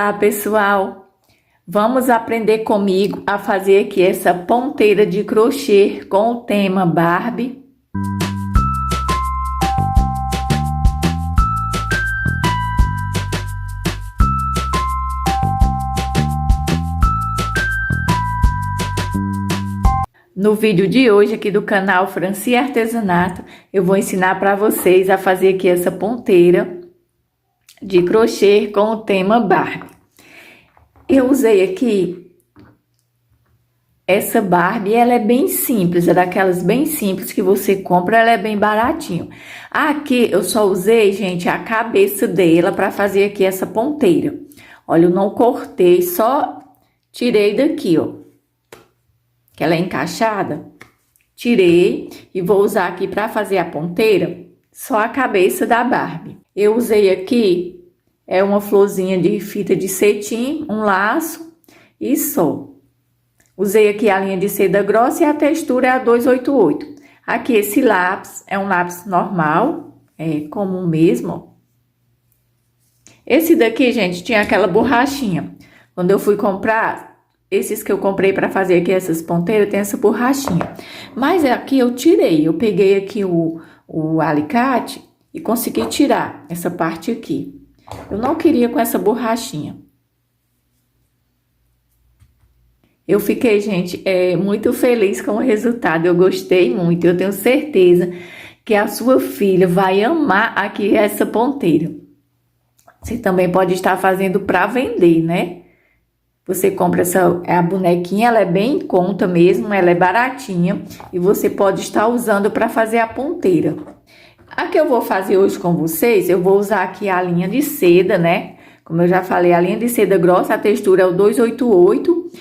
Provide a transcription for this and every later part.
Olá, pessoal! Vamos aprender comigo a fazer aqui essa ponteira de crochê com o tema Barbie. No vídeo de hoje aqui do canal Franci Artesanato, eu vou ensinar para vocês a fazer aqui essa ponteira de crochê com o tema Barbie. Eu usei aqui essa Barbie, ela é bem simples, é daquelas bem simples que você compra, ela é bem baratinho. Aqui eu só usei, gente, a cabeça dela para fazer aqui essa ponteira. Olha, eu não cortei, só tirei daqui, ó, que ela é encaixada. Tirei e vou usar aqui para fazer a ponteira só a cabeça da Barbie. Eu usei aqui uma florzinha de fita de cetim, um laço e só. Usei aqui a linha de seda grossa e a textura é a 288. Aqui esse lápis é um lápis normal, comum mesmo, ó. Esse daqui, gente, tinha aquela borrachinha. Quando eu fui comprar, esses que eu comprei para fazer aqui essas ponteiras, tem essa borrachinha. Mas aqui eu tirei, eu peguei aqui o alicate e consegui tirar essa parte aqui. Eu não queria com essa borrachinha. Eu fiquei, gente, muito feliz com o resultado. Eu gostei muito. Eu tenho certeza que a sua filha vai amar aqui essa ponteira. Você também pode estar fazendo para vender, né? Você compra a bonequinha, ela é bem em conta mesmo, ela é baratinha. E você pode estar usando para fazer a ponteira. A que eu vou fazer hoje com vocês, eu vou usar aqui a linha de seda, né? Como eu já falei, a linha de seda grossa, a textura é o 288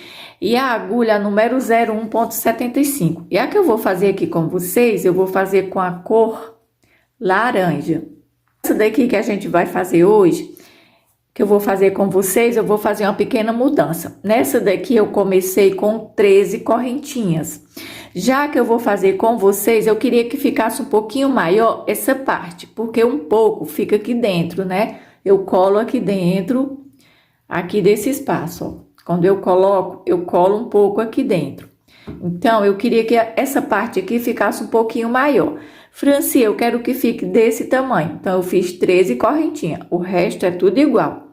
e a agulha número 01.75. E a que eu vou fazer aqui com vocês, eu vou fazer com a cor laranja. Essa daqui que a gente vai fazer hoje, que eu vou fazer com vocês, eu vou fazer uma pequena mudança. Nessa daqui eu comecei com 13 correntinhas. Já que eu vou fazer com vocês, eu queria que ficasse um pouquinho maior essa parte, porque um pouco fica aqui dentro, né? Eu colo aqui dentro, aqui desse espaço, ó. Quando eu coloco, eu colo um pouco aqui dentro. Então, eu queria que essa parte aqui ficasse um pouquinho maior. Franci, eu quero que fique desse tamanho. Então, eu fiz 13 correntinhas, o resto é tudo igual.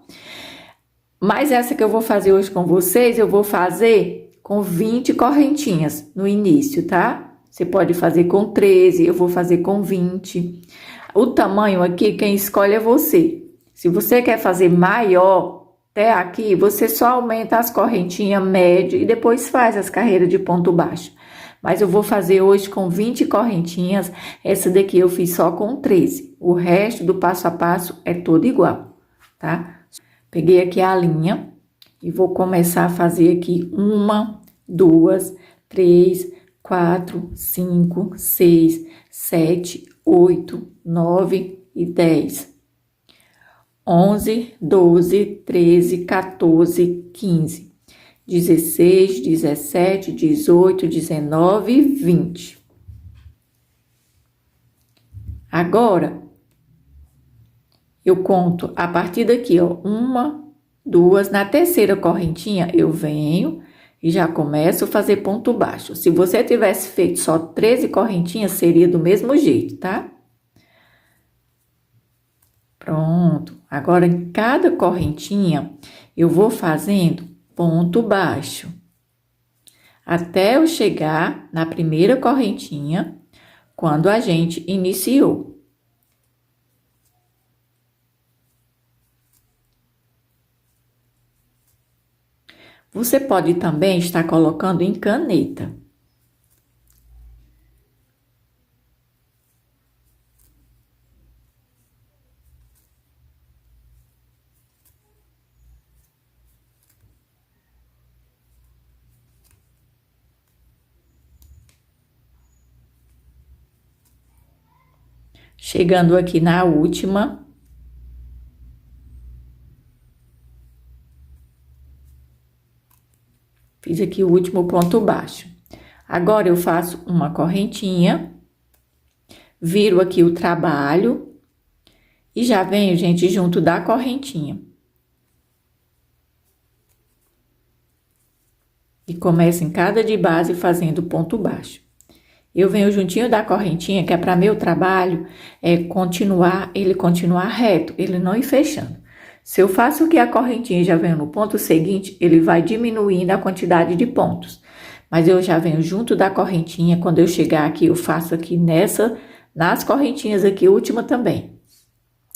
Mas essa que eu vou fazer hoje com vocês, eu vou fazer com 20 correntinhas no início, tá? Você pode fazer com 13, eu vou fazer com 20. O tamanho aqui, quem escolhe é você. Se você quer fazer maior, até aqui, você só aumenta as correntinhas média e depois faz as carreiras de ponto baixo. Mas eu vou fazer hoje com 20 correntinhas, essa daqui eu fiz só com 13. O resto do passo a passo é todo igual, tá? Peguei aqui a linha e vou começar a fazer aqui 1, 2, 3, 4, 5, 6, 7, 8, 9 e 10. 11, 12, 13, 14, 15, 16, 17, 18, 19 e 20. Agora, eu conto a partir daqui, ó, 1, 2, na terceira correntinha eu venho e já começo a fazer ponto baixo. Se você tivesse feito só 13 correntinhas, seria do mesmo jeito, tá? Pronto. Agora, em cada correntinha, eu vou fazendo ponto baixo. Até eu chegar na primeira correntinha, quando a gente iniciou. Você pode também estar colocando em caneta. Chegando aqui na última. Fiz aqui o último ponto baixo. Agora, eu faço uma correntinha, viro aqui o trabalho e já venho, gente, junto da correntinha. e começo em cada de base fazendo ponto baixo. Eu venho juntinho da correntinha, que é para meu trabalho, ele continuar reto, ele não ir fechando. Se eu faço aqui a correntinha e já venho no ponto seguinte, ele vai diminuindo a quantidade de pontos. Mas eu já venho junto da correntinha, quando eu chegar aqui, eu faço aqui nas correntinhas aqui, última também.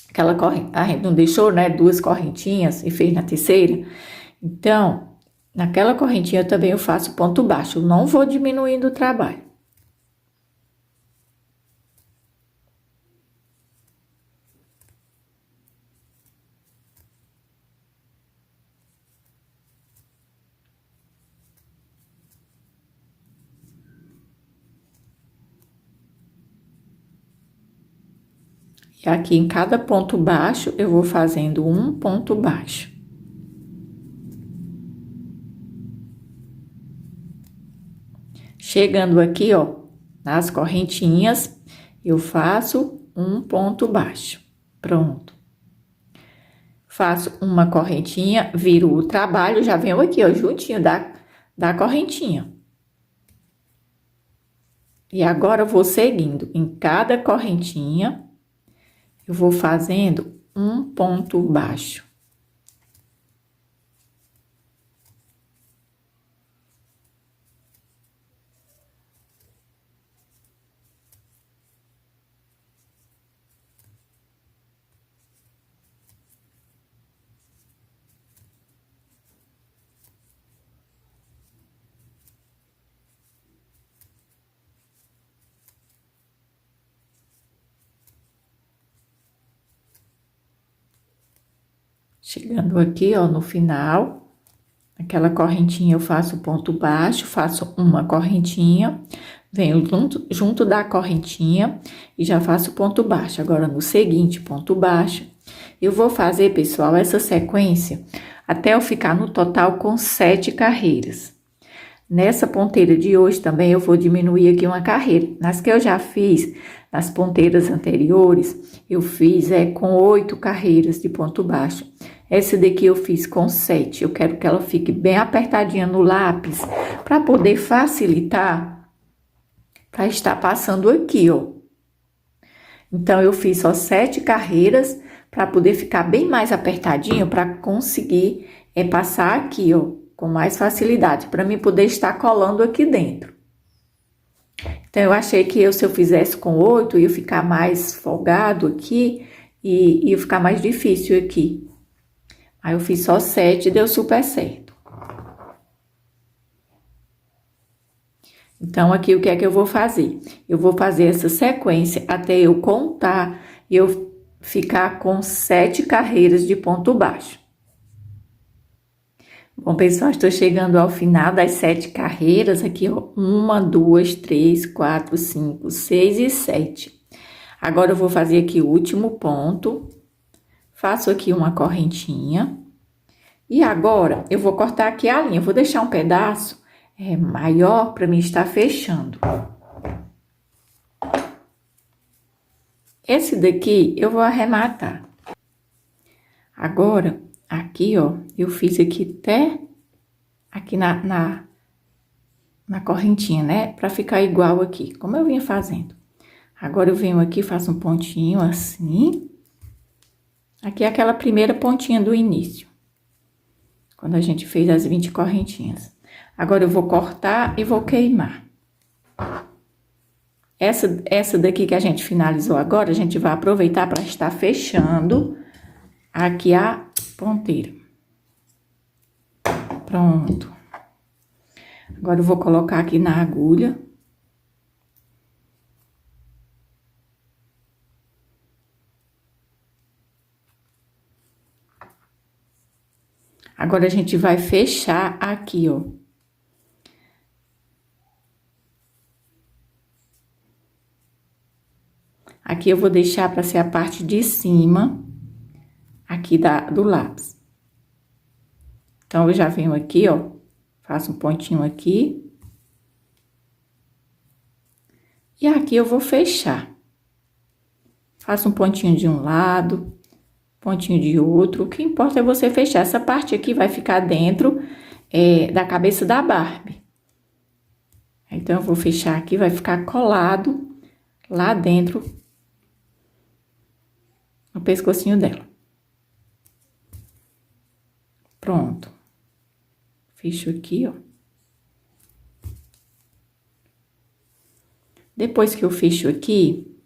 Aquela corrente, a gente não deixou, né, 2 correntinhas e fez na terceira. Então, naquela correntinha também eu faço ponto baixo, eu não vou diminuindo o trabalho. E aqui em cada ponto baixo, eu vou fazendo um ponto baixo. Chegando aqui, ó, nas correntinhas, eu faço um ponto baixo. Pronto. Faço uma correntinha, viro o trabalho, já venho aqui, ó, juntinho da correntinha. E agora, eu vou seguindo em cada correntinha, eu vou fazendo um ponto baixo. Chegando aqui, ó, no final, aquela correntinha eu faço ponto baixo, faço uma correntinha, venho junto da correntinha e já faço ponto baixo. Agora, no seguinte, ponto baixo. Eu vou fazer, pessoal, essa sequência até eu ficar no total com 7 carreiras. Nessa ponteira de hoje também eu vou diminuir aqui uma carreira. Nas que eu já fiz, nas ponteiras anteriores, eu fiz com 8 carreiras de ponto baixo. Essa daqui eu fiz com 7. Eu quero que ela fique bem apertadinha no lápis, para poder facilitar, para estar passando aqui, ó. Então, eu fiz só 7 carreiras, para poder ficar bem mais apertadinho, para conseguir passar aqui, ó, com mais facilidade, para mim poder estar colando aqui dentro. Então, eu achei que se eu fizesse com 8, ia ficar mais folgado aqui, e ia ficar mais difícil aqui. Aí, eu fiz só 7 e deu super certo. Então, aqui, o que é que eu vou fazer? Eu vou fazer essa sequência até eu contar e eu ficar com 7 carreiras de ponto baixo. Bom, pessoal, estou chegando ao final das 7 carreiras. Aqui, ó, 1, 2, 3, 4, 5, 6 e 7. Agora, eu vou fazer aqui o último ponto. Faço aqui uma correntinha. E agora, eu vou cortar aqui a linha. Eu vou deixar um pedaço maior para mim estar fechando. Esse daqui, eu vou arrematar. Agora, aqui, ó, eu fiz aqui até aqui na correntinha, né? Pra ficar igual aqui, como eu vinha fazendo. Agora, eu venho aqui, faço um pontinho assim. Aqui é aquela primeira pontinha do início. Quando a gente fez as 20 correntinhas. Agora, eu vou cortar e vou queimar. Essa daqui que a gente finalizou agora, a gente vai aproveitar para estar fechando aqui a ponteira. Pronto. Agora, eu vou colocar aqui na agulha. Agora, a gente vai fechar aqui, ó. Aqui eu vou deixar para ser a parte de cima, aqui do lápis. Então, eu já venho aqui, ó, faço um pontinho aqui. E aqui eu vou fechar. Faço um pontinho de um lado, pontinho de outro. O que importa é você fechar. Essa parte aqui vai ficar dentro da cabeça da Barbie. Então, eu vou fechar aqui, vai ficar colado lá dentro no pescocinho dela. Pronto. Fecho aqui, ó. Depois que eu fecho aqui,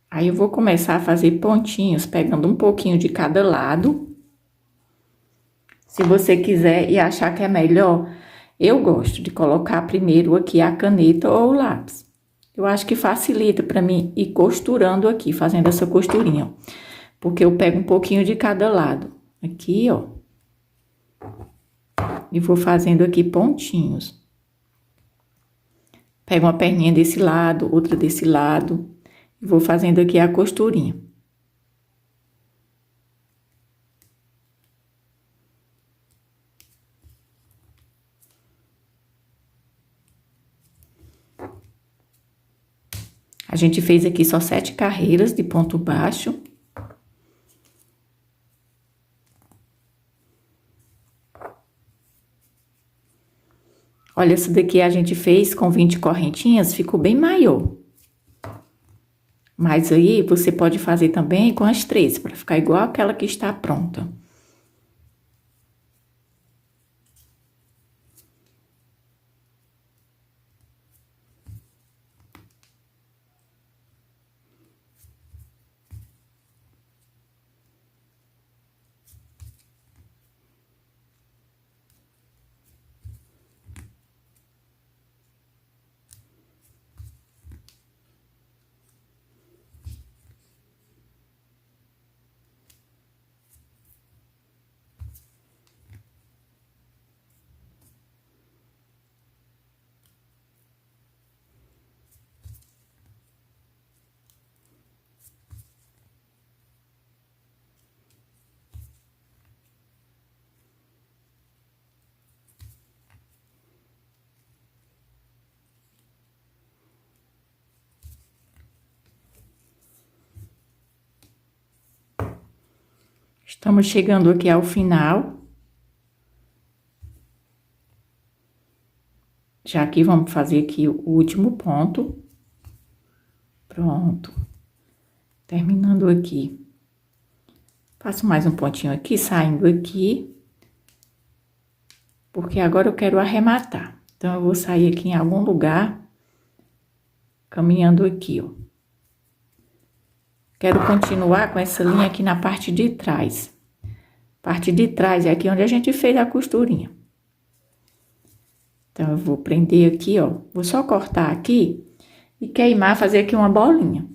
aí eu vou começar a fazer pontinhos, pegando um pouquinho de cada lado. Se você quiser e achar que é melhor, eu gosto de colocar primeiro aqui a caneta ou o lápis. Eu acho que facilita para mim ir costurando aqui, fazendo essa costurinha, ó. Porque eu pego um pouquinho de cada lado. Aqui, ó. E vou fazendo aqui pontinhos. Pego uma perninha desse lado, outra desse lado. E vou fazendo aqui a costurinha. A gente fez aqui só 7 carreiras de ponto baixo. Olha, essa daqui a gente fez com 20 correntinhas, ficou bem maior. Mas aí, você pode fazer também com as 13, para ficar igual aquela que está pronta. Estamos chegando aqui ao final. Já aqui, vamos fazer aqui o último ponto. Pronto. Terminando aqui. Faço mais um pontinho aqui, saindo aqui. Porque agora eu quero arrematar. Então, eu vou sair aqui em algum lugar, caminhando aqui, ó. Quero continuar com essa linha aqui na parte de trás. Parte de trás é aqui onde a gente fez a costurinha. Então, eu vou prender aqui, ó. Vou só cortar aqui e queimar, fazer aqui uma bolinha.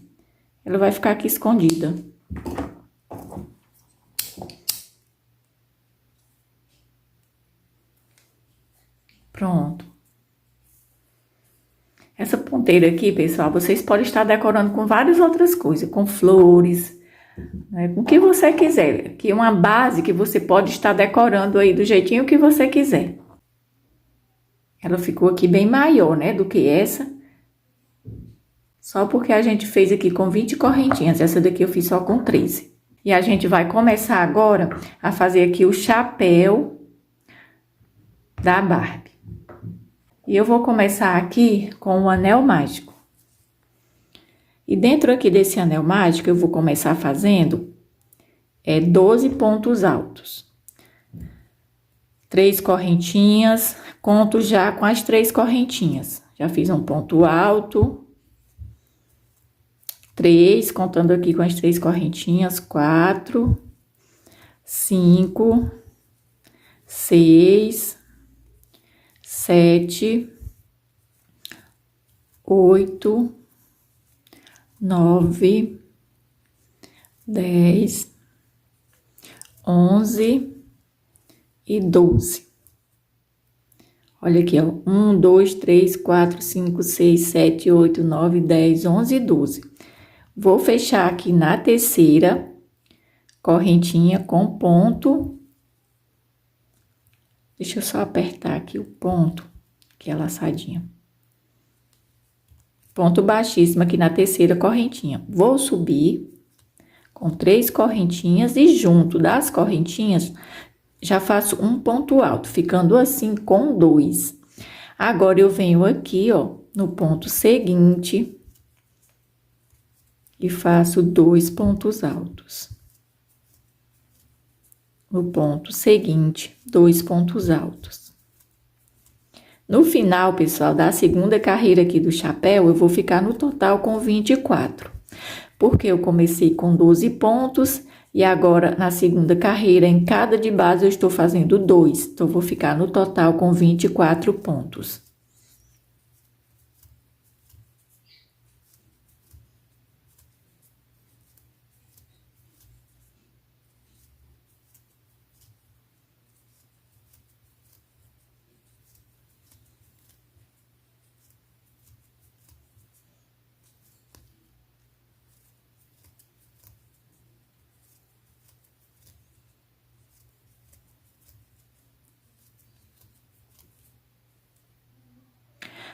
Ela vai ficar aqui escondida. Pronto. Essa ponteira aqui, pessoal, vocês podem estar decorando com várias outras coisas, com flores, né, com o que você quiser. Aqui é uma base que você pode estar decorando aí do jeitinho que você quiser. Ela ficou aqui bem maior, né, do que essa. Só porque a gente fez aqui com 20 correntinhas, essa daqui eu fiz só com 13. E a gente vai começar agora a fazer aqui o chapéu da Barbie. E eu vou começar aqui com o anel mágico. E dentro aqui desse anel mágico, eu vou começar fazendo 12 pontos altos. 3 correntinhas, conto já com as 3 correntinhas. Já fiz um ponto alto. 3, contando aqui com as 3 correntinhas, 4, 5, 6, 7, 8, 9, 10, 11 e 12. Olha aqui, ó. 1, 2, 3, 4, 5, 6, 7, 8, 9, 10, 11 e 12. Vou fechar aqui na terceira correntinha com ponto. Deixa eu só apertar aqui o ponto, que é laçadinha. Ponto baixíssimo aqui na terceira correntinha. Vou subir com 3 correntinhas e junto das correntinhas já faço um ponto alto, ficando assim com 2. Agora, eu venho aqui, ó, no ponto seguinte e faço 2 pontos altos. No ponto seguinte, 2 pontos altos. No final, pessoal, da segunda carreira aqui do chapéu, eu vou ficar no total com 24. Porque eu comecei com 12 pontos e agora na segunda carreira, em cada de base, eu estou fazendo 2. Então, eu vou ficar no total com 24 pontos.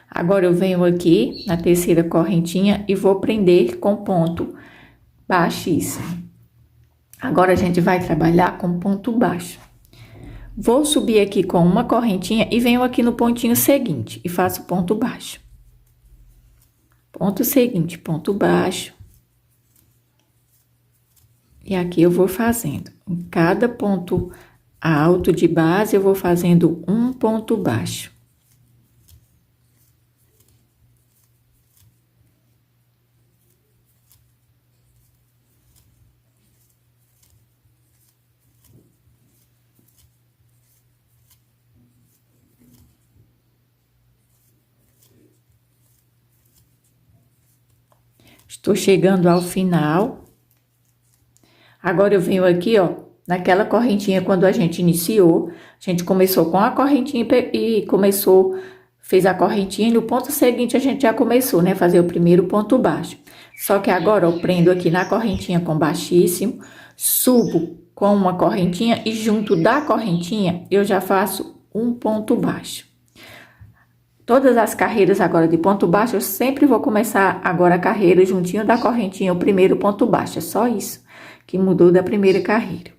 Agora, eu venho aqui na terceira correntinha e vou prender com ponto baixíssimo. Agora, a gente vai trabalhar com ponto baixo. Vou subir aqui com uma correntinha e venho aqui no pontinho seguinte e faço ponto baixo. Ponto seguinte, ponto baixo. E aqui eu vou fazendo. Em cada ponto alto de base, eu vou fazendo um ponto baixo. Estou chegando ao final. Agora, eu venho aqui, ó, naquela correntinha quando a gente iniciou. A gente começou com a correntinha e fez a correntinha e no ponto seguinte a gente já começou, né, fazer o primeiro ponto baixo. Só que agora eu prendo aqui na correntinha com baixíssimo, subo com uma correntinha e junto da correntinha eu já faço um ponto baixo. Todas as carreiras agora de ponto baixo, eu sempre vou começar agora a carreira juntinho da correntinha, o primeiro ponto baixo. É só isso que mudou da primeira carreira.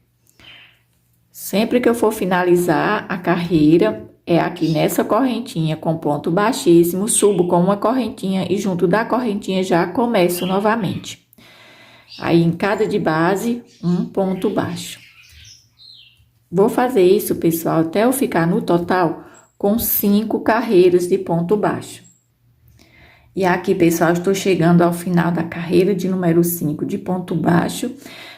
Sempre que eu for finalizar a carreira, é aqui nessa correntinha com ponto baixíssimo, subo com uma correntinha e junto da correntinha já começo novamente. Aí, em cada de base, um ponto baixo. Vou fazer isso, pessoal, até eu ficar no total com 5 carreiras de ponto baixo. E aqui, pessoal, estou chegando ao final da carreira de número 5 de ponto baixo.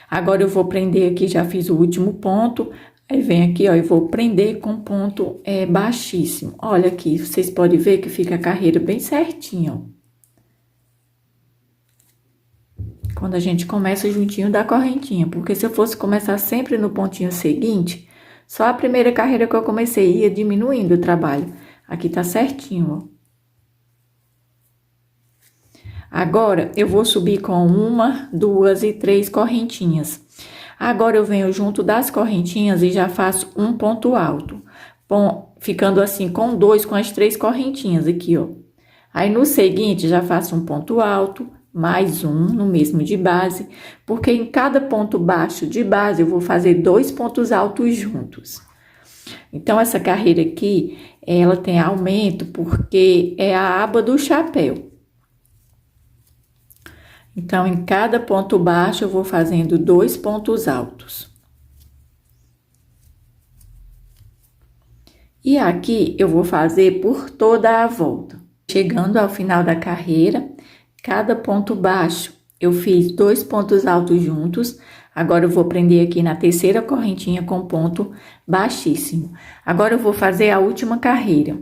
Agora, eu vou prender aqui, já fiz o último ponto. Aí, vem aqui, ó, e vou prender com ponto baixíssimo. Olha aqui, vocês podem ver que fica a carreira bem certinha, ó. Quando a gente começa juntinho da correntinha. Porque se eu fosse começar sempre no pontinho seguinte, só a primeira carreira que eu comecei ia diminuindo o trabalho. Aqui tá certinho, ó. Agora, eu vou subir com 1, 2 e 3 correntinhas. Agora, eu venho junto das correntinhas e já faço um ponto alto. Bom, ficando assim com 2 com as 3 correntinhas aqui, ó. Aí, no seguinte, já faço um ponto alto, mais um no mesmo de base, porque em cada ponto baixo de base eu vou fazer 2 pontos altos juntos. Então, essa carreira aqui, ela tem aumento porque é a aba do chapéu. Então, em cada ponto baixo eu vou fazendo 2 pontos altos. E aqui eu vou fazer por toda a volta. Chegando ao final da carreira, cada ponto baixo, eu fiz 2 pontos altos juntos. Agora, eu vou prender aqui na terceira correntinha com ponto baixíssimo. Agora, eu vou fazer a última carreira.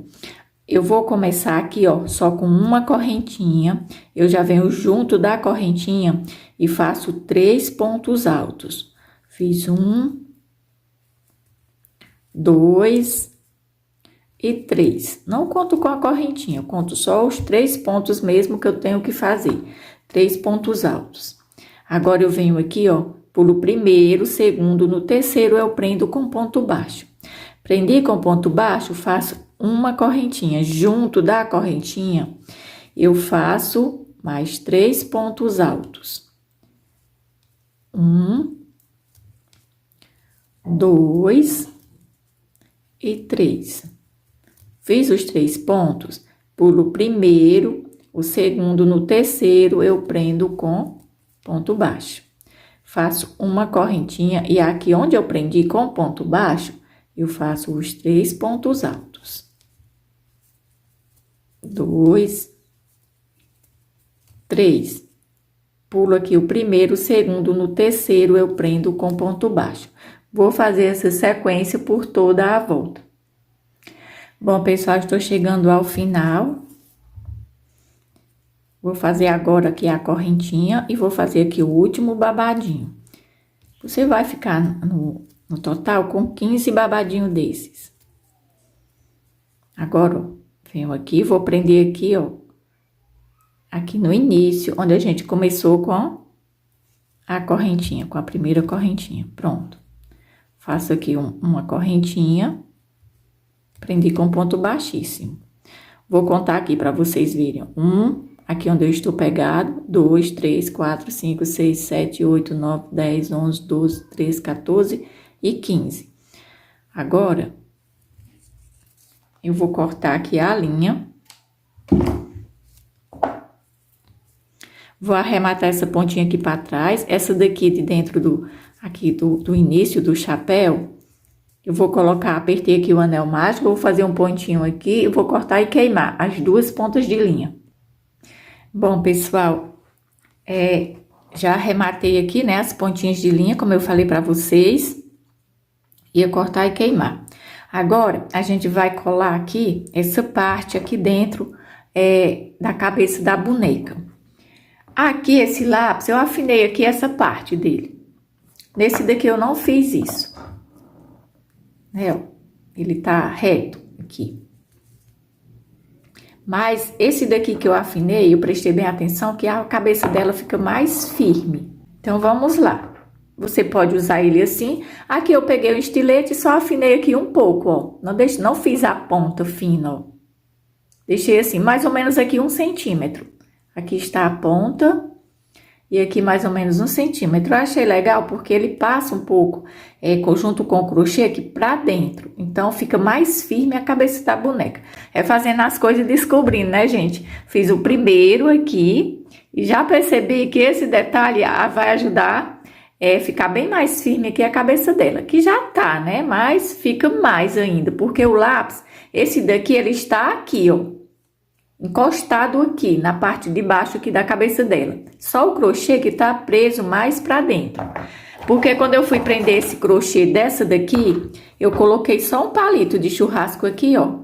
Eu vou começar aqui, ó, só com uma correntinha. Eu já venho junto da correntinha e faço 3 pontos altos. Fiz 1, 2 e 3. Não conto com a correntinha, eu conto só os 3 pontos mesmo que eu tenho que fazer. 3 pontos altos. Agora, eu venho aqui, ó, pulo primeiro, segundo, no terceiro eu prendo com ponto baixo. Prendi com ponto baixo, faço uma correntinha. Junto da correntinha, eu faço mais 3 pontos altos. 1, 2 e 3. Fiz os 3 pontos, pulo o primeiro, o segundo no terceiro eu prendo com ponto baixo. Faço uma correntinha e aqui onde eu prendi com ponto baixo, eu faço os 3 pontos altos. 2, 3. Pulo aqui o primeiro, o segundo no terceiro eu prendo com ponto baixo. Vou fazer essa sequência por toda a volta. Bom, pessoal, estou chegando ao final. Vou fazer agora aqui a correntinha e vou fazer aqui o último babadinho. Você vai ficar no total com 15 babadinhos desses. Agora, ó, venho aqui, vou prender aqui, ó. Aqui no início, onde a gente começou com a correntinha, com a primeira correntinha. Pronto. Faço aqui uma correntinha. Prendi com ponto baixíssimo. Vou contar aqui para vocês verem. Aqui onde eu estou pegado. 2, 3, 4, 5, 6, 7, 8, 9, 10, 11, 12, 13, 14 e 15. Agora, eu vou cortar aqui a linha. Vou arrematar essa pontinha aqui para trás. Essa daqui de dentro do início do chapéu. Eu vou colocar, apertei aqui o anel mágico, vou fazer um pontinho aqui e vou cortar e queimar as 2 pontas de linha. Bom, pessoal, já arrematei aqui, né, as pontinhas de linha, como eu falei para vocês. Ia cortar e queimar. Agora, a gente vai colar aqui, essa parte aqui dentro da cabeça da boneca. Aqui, esse lápis, eu afinei aqui essa parte dele. Nesse daqui eu não fiz isso. Ele tá reto aqui. Mas esse daqui que eu afinei, eu prestei bem atenção que a cabeça dela fica mais firme. Então, vamos lá. Você pode usar ele assim. Aqui eu peguei o estilete e só afinei aqui um pouco, ó. Não fiz a ponta fina, ó. Deixei assim, mais ou menos aqui 1 centímetro. Aqui está a ponta e aqui mais ou menos 1 centímetro. Eu achei legal porque ele passa um pouco, junto com o crochê aqui pra dentro. Então, fica mais firme a cabeça da boneca. É fazendo as coisas e descobrindo, né, gente? Fiz o primeiro aqui e já percebi que esse detalhe vai ajudar ficar bem mais firme aqui a cabeça dela. Que já tá, né? Mas fica mais ainda, porque o lápis, esse daqui, ele está aqui, ó. Encostado aqui, na parte de baixo aqui da cabeça dela. Só o crochê que tá preso mais pra dentro. Porque quando eu fui prender esse crochê dessa daqui, eu coloquei só um palito de churrasco aqui, ó.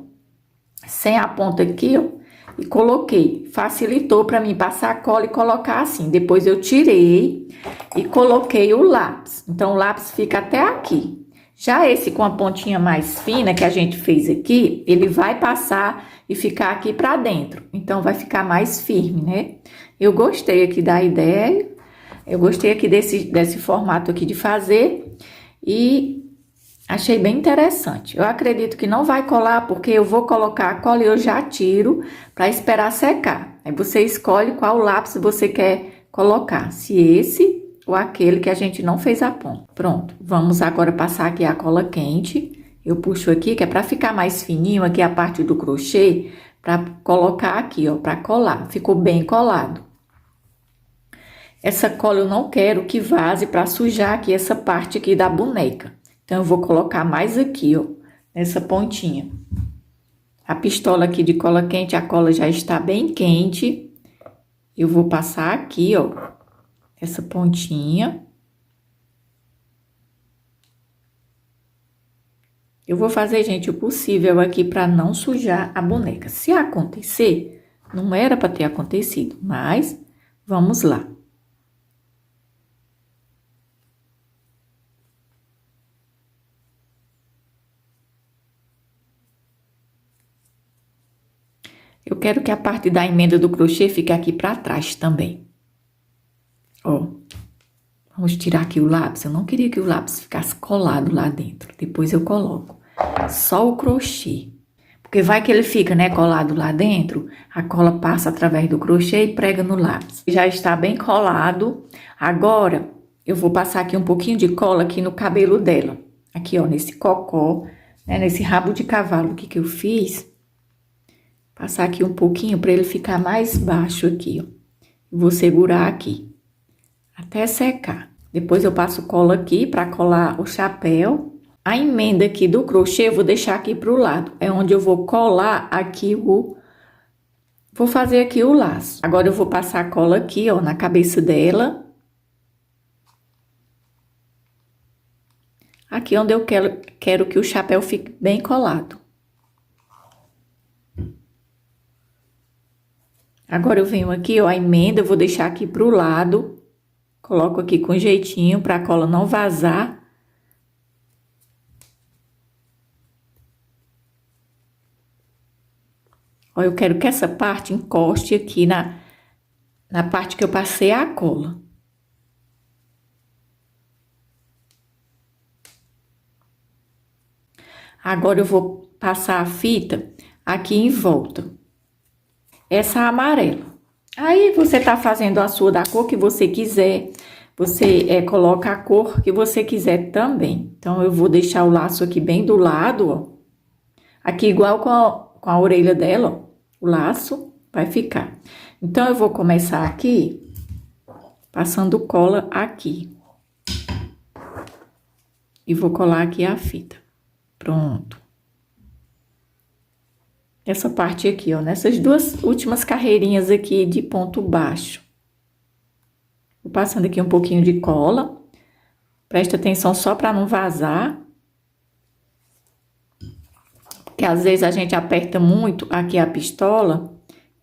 Sem a ponta aqui, ó. E coloquei. Facilitou pra mim passar a cola e colocar assim. Depois eu tirei e coloquei o lápis. Então, o lápis fica até aqui. Já esse com a pontinha mais fina que a gente fez aqui, ele vai passar e ficar aqui pra dentro. Então, vai ficar mais firme, né? Eu gostei aqui da ideia, eu gostei aqui desse formato aqui de fazer e achei bem interessante. Eu acredito que não vai colar porque eu vou colocar a cola e eu já tiro pra esperar secar. Aí você escolhe qual lápis você quer colocar, se esse ou aquele que a gente não fez a ponta. Pronto, vamos agora passar aqui a cola quente. Eu puxo aqui, que é pra ficar mais fininho aqui a parte do crochê, pra colocar aqui, ó, pra colar. Ficou bem colado. Essa cola eu não quero que vaze pra sujar aqui essa parte aqui da boneca. Então, eu vou colocar mais aqui, ó, nessa pontinha. A pistola aqui de cola quente, a cola já está bem quente. Eu vou passar aqui, ó, essa pontinha. Eu vou fazer, gente, o possível aqui para não sujar a boneca. Se acontecer, não era para ter acontecido, mas vamos lá. Eu quero que a parte da emenda do crochê fique aqui para trás também. Ó, vamos tirar aqui o lápis. Eu não queria que o lápis ficasse colado lá dentro. Depois eu coloco só o crochê. Porque vai que ele fica, né, colado lá dentro. A cola passa através do crochê e prega no lápis. Já está bem colado. Agora, eu vou passar aqui um pouquinho de cola aqui no cabelo dela. Aqui, ó, nesse cocó. né, nesse rabo de cavalo aqui que eu fiz. Passar aqui um pouquinho para ele ficar mais baixo aqui, ó. Vou segurar aqui até secar. Depois eu passo cola aqui para colar o chapéu. A emenda aqui do crochê eu vou deixar aqui pro lado. É onde eu vou colar aqui o... Vou fazer aqui o laço. Agora eu vou passar a cola aqui, ó, na cabeça dela. Aqui onde eu quero que o chapéu fique bem colado. Agora eu venho aqui, ó, a emenda, eu vou deixar aqui pro lado. Coloco aqui com jeitinho para a cola não vazar. Ó, eu quero que essa parte encoste aqui na parte que eu passei a cola. Agora eu vou passar a fita aqui em volta. Essa amarela. Aí você tá fazendo a sua da cor que você quiser. Você coloca a cor que você quiser também. Então, eu vou deixar o laço aqui bem do lado, ó. Aqui igual com a orelha dela, ó. O laço vai ficar. Então, eu vou começar aqui, passando cola aqui. E vou colar aqui a fita. Pronto. Essa parte aqui, ó, nessas duas últimas carreirinhas aqui de ponto baixo. Vou passando aqui um pouquinho de cola. Presta atenção só para não vazar. Porque às vezes a gente aperta muito aqui a pistola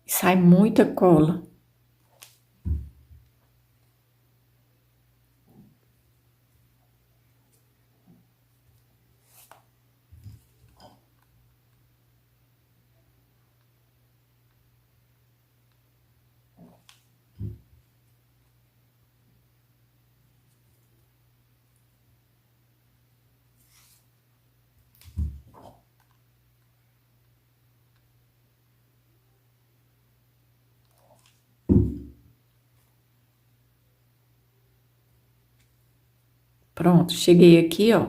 e sai muita cola. Pronto, cheguei aqui, ó,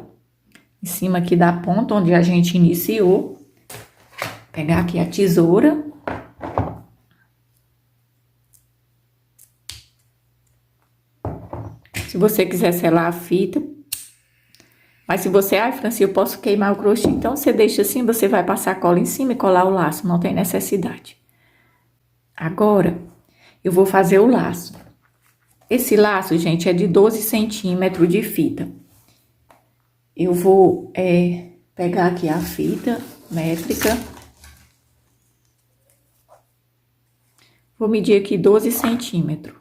em cima aqui da ponta onde a gente iniciou. Vou pegar aqui a tesoura. Se você quiser selar a fita. Mas se você, ai, Franci, eu posso queimar o crochê. Então, você deixa assim, você vai passar a cola em cima e colar o laço, não tem necessidade. Agora, eu vou fazer o laço. Esse laço, gente, é de 12 centímetros de fita. Eu vou pegar aqui a fita métrica. Vou medir aqui 12 centímetros.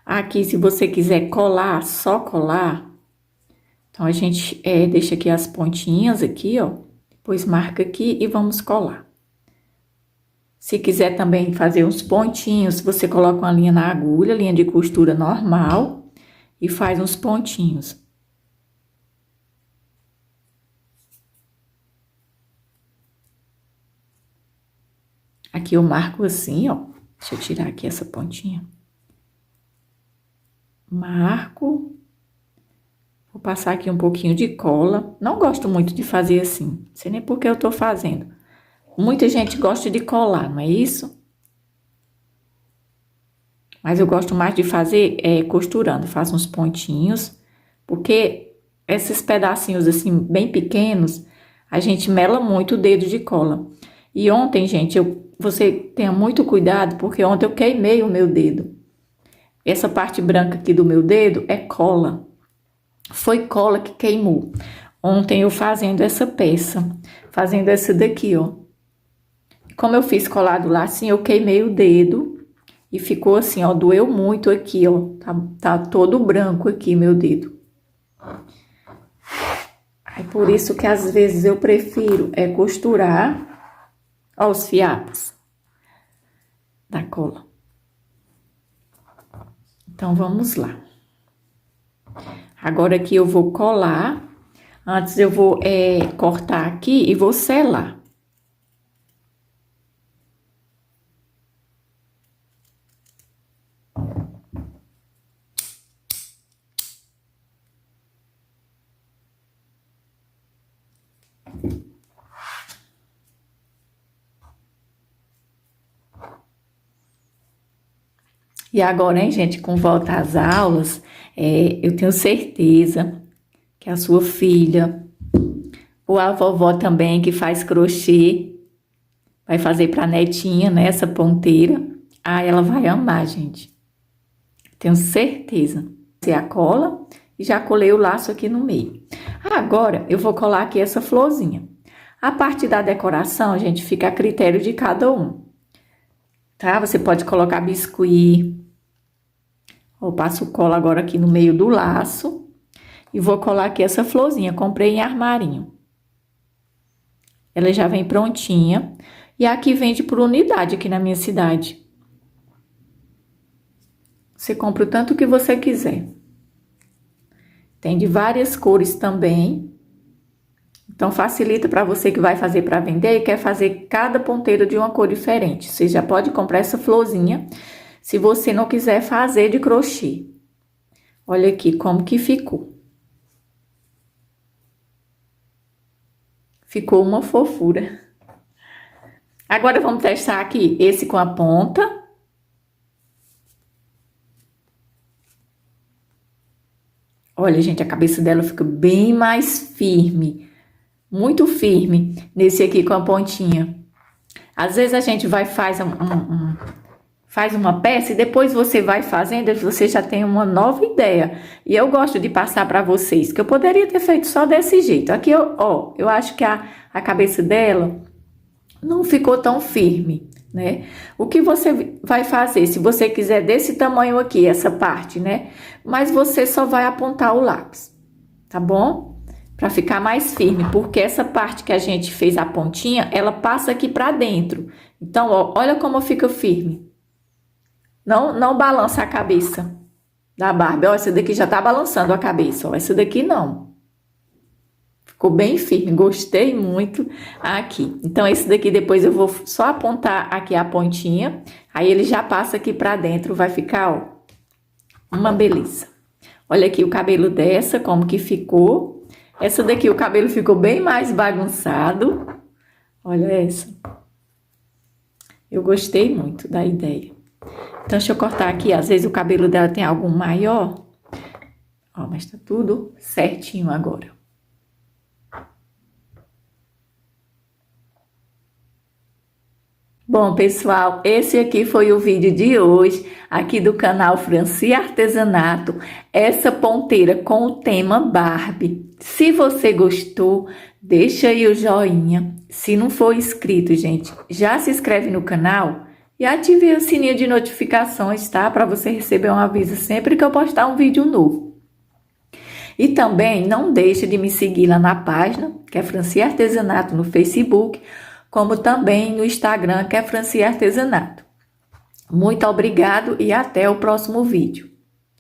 Aqui, se você quiser colar, só colar, então a gente deixa aqui as pontinhas aqui, ó. Depois marca aqui e vamos colar. Se quiser também fazer uns pontinhos, você coloca uma linha na agulha, linha de costura normal, e faz uns pontinhos. Aqui eu marco assim, ó. Deixa eu tirar aqui essa pontinha. Marco. Vou passar aqui um pouquinho de cola. Não gosto muito de fazer assim. Não sei nem por que eu tô fazendo. Muita gente gosta de colar, não é isso? Mas eu gosto mais de fazer costurando. Faço uns pontinhos. Porque esses pedacinhos assim, bem pequenos, a gente mela muito o dedo de cola. E ontem, gente, você tenha muito cuidado, porque ontem eu queimei o meu dedo. Essa parte branca aqui do meu dedo é cola. Foi cola que queimou. Ontem eu fazendo essa peça, fazendo essa daqui, ó. Como eu fiz colado lá, assim, eu queimei o dedo e ficou assim, ó, doeu muito aqui, ó. Tá todo branco aqui, meu dedo. É por isso que às vezes eu prefiro costurar, ó, os fiapos da cola. Então, vamos lá. Agora aqui eu vou colar. Antes eu vou cortar aqui e vou selar. E agora, hein, gente, com volta às aulas, eu tenho certeza que a sua filha, ou a vovó também, que faz crochê, vai fazer para a netinha, né, essa ponteira. Ah, ela vai amar, gente. Tenho certeza. Você a cola e já colei o laço aqui no meio. Agora, eu vou colar aqui essa florzinha. A parte da decoração, gente, fica a critério de cada um. Tá? Você pode colocar biscuit. Eu passo cola agora aqui no meio do laço. E vou colar aqui essa florzinha. Comprei em armarinho. Ela já vem prontinha. E aqui vende por unidade aqui na minha cidade. Você compra o tanto que você quiser. Tem de várias cores também. Então, facilita para você que vai fazer para vender e quer fazer cada ponteiro de uma cor diferente. Você já pode comprar essa florzinha, se você não quiser fazer de crochê. Olha aqui como que ficou. Ficou uma fofura. Agora, vamos testar aqui esse com a ponta. Olha, gente, a cabeça dela fica bem mais firme. Muito firme nesse aqui com a pontinha. Às vezes a gente faz uma peça e depois você vai fazendo e você já tem uma nova ideia. E eu gosto de passar para vocês, que eu poderia ter feito só desse jeito. Aqui, eu acho que a cabeça dela não ficou tão firme, né? O que você vai fazer, se você quiser desse tamanho aqui, essa parte, né? Mas você só vai apontar o lápis, tá bom? Para ficar mais firme, porque essa parte que a gente fez a pontinha, ela passa aqui para dentro. Então, ó, olha como fica firme. Não balança a cabeça da Barbie. Ó, essa daqui já tá balançando a cabeça, ó. Essa daqui não. Ficou bem firme, gostei muito aqui. Então, esse daqui depois eu vou só apontar aqui a pontinha. Aí, ele já passa aqui pra dentro, vai ficar, ó, uma beleza. Olha aqui o cabelo dessa, como que ficou. Essa daqui, o cabelo ficou bem mais bagunçado. Olha essa. Eu gostei muito da ideia. Então, deixa eu cortar aqui. Às vezes, o cabelo dela tem algum maior. Ó, mas tá tudo certinho agora. Bom, pessoal, esse aqui foi o vídeo de hoje, aqui do canal Franci Artesanato, essa ponteira com o tema Barbie. Se você gostou, deixa aí o joinha. Se não for inscrito, gente, já se inscreve no canal e ative o sininho de notificações, tá? Para você receber um aviso sempre que eu postar um vídeo novo. E também não deixe de me seguir lá na página, que é Franci Artesanato no Facebook, como também no Instagram, que é Franci Artesanato. Muito obrigado e até o próximo vídeo.